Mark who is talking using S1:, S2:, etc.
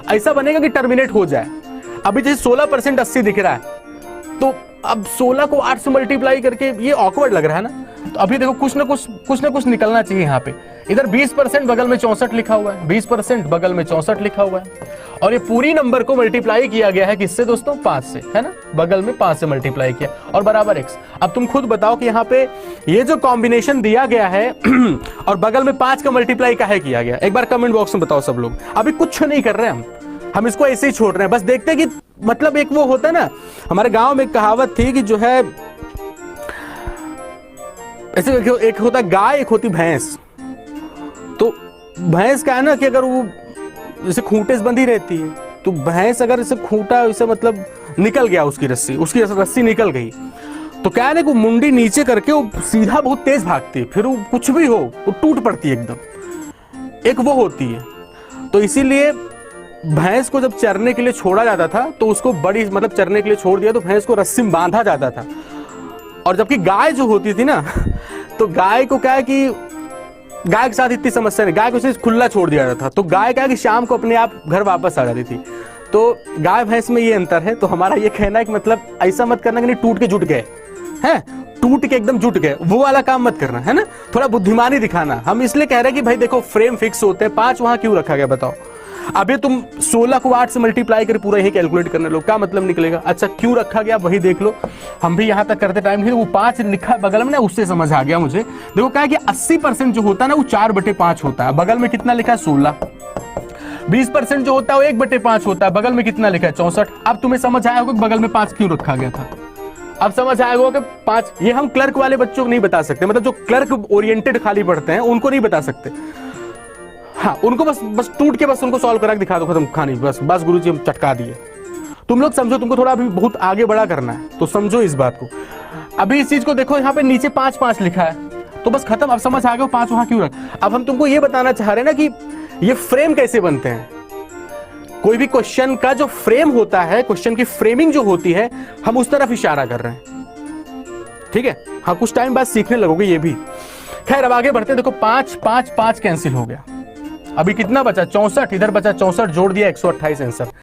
S1: ऐसा बनेगा कि टर्मिनेट हो जाए। अभी जैसे 16% 80 दिख रहा है, तो अब 16 को 8 से मल्टीप्लाई करके ये ऑकवर्ड लग रहा है ना। तो अभी देखो कुछ ना कुछ निकलना चाहिए यहाँ पे। इधर 20% बगल में 64 लिखा हुआ है, 20% बगल में 64 लिखा हुआ है, और ये पूरी नंबर को मल्टीप्लाई किया गया है किससे दोस्तों, 5 से, है ना, बगल में 5 से मल्टीप्लाई किया और बराबर x। अब तुम खुद बताओ कि यहाँ पे ये जो कॉम्बिनेशन दिया गया है और बगल में 5 का मल्टीप्लाई काहे किया गया, एक बार कमेंट बॉक्स में बताओ सब लोग। अभी कुछ नहीं कर रहे हैं हम इसको ऐसे ही छोड़ रहे हैं, बस देखते हैं कि मतलब एक वो होता है ना, हमारे गांव में एक कहावत थी कि जो है ऐसे एक होता गाय, एक होती भैंस। तो भैंस का है ना कि अगर वो जैसे खूंटे से बंधी रहती है, तो भैंस अगर इसे खूंटा इसे मतलब निकल गया, उसकी रस्सी निकल गई, तो क्या है ना, वो मुंडी नीचे करके वो सीधा बहुत तेज भागती है, फिर वो कुछ भी हो वो टूट पड़ती है एकदम, एक वो होती है। तो इसीलिए भैंस को जब चरने के लिए छोड़ा जाता था तो उसको बड़ी मतलब चरने के लिए छोड़ दिया तो भैंस को रस्सी में बांधा जाता था। और जबकि गाय जो होती थी ना, तो गाय को क्या है कि गाय के साथ इतनी समस्या नहीं, गाय को सिर्फ खुला छोड़ दिया जाता था, तो गाय क्या है कि शाम को अपने आप घर वापस आ जाती थी। तो गाय भैंस में ये अंतर है। तो हमारा ये कहना है कि मतलब ऐसा मत करना कि नहीं टूट के जुट गए हैं, टूट के एकदम जुट गए, वो वाला काम मत करना, है ना, थोड़ा बुद्धिमानी दिखाना। हम इसलिए कह रहे हैं कि भाई देखो फ्रेम फिक्स होते हैं, 5 वहां क्यों रखा गया बताओ। अभी तुम 16 को 8 से मल्टीप्लाई कर पूरा यही कैलकुलेट करने लो, क्या मतलब निकलेगा। अच्छा क्यों रखा गया वही देख लो, हम भी यहाँ तक करते टाइम नहीं, वो 5 लिखा है बगल में ना, उससे समझ आ गया मुझे। देखो क्या है कि 80% जो होता है ना वो 4/5 होता है, बगल में कितना लिखा है 16। 20% जो होता है वो 1/5 होता है, बगल में कितना लिखा है 64। अब तुम्हें समझ आया होगा बगल में 5 क्यों रखा गया था, अब समझ आया होगा कि 5। ये हम क्लर्क वाले बच्चों को नहीं बता सकते, मतलब जो क्लर्क ओरिएंटेड खाली पढ़ते हैं उनको नहीं बता सकते। हाँ उनको बस टूट के बस उनको सॉल्व करा के दिखा दो, खत्म कहानी, बस गुरुजी हम चटका दिए। तुम लोग समझो, तुमको थोड़ा अभी बहुत आगे बड़ा करना है, तो समझो इस बात को। अभी इस चीज को देखो, यहाँ पे नीचे 5 लिखा है, तो बस खत्म, अब समझ आ गया 5 वहां क्यों रख। अब हम तुमको ये बताना चाह रहे हैं ना कि ये फ्रेम कैसे बनते हैं। कोई भी क्वेश्चन का जो फ्रेम होता है, क्वेश्चन की फ्रेमिंग जो होती है, हम उस तरफ इशारा कर रहे हैं, ठीक है। हाँ कुछ टाइम बाद सीखने लगोगे ये भी। खैर अब आगे बढ़ते हैं। देखो 5 5 5 कैंसिल हो गया, अभी कितना बचा 64, इधर बचा 64, जोड़ दिया 128 आंसर।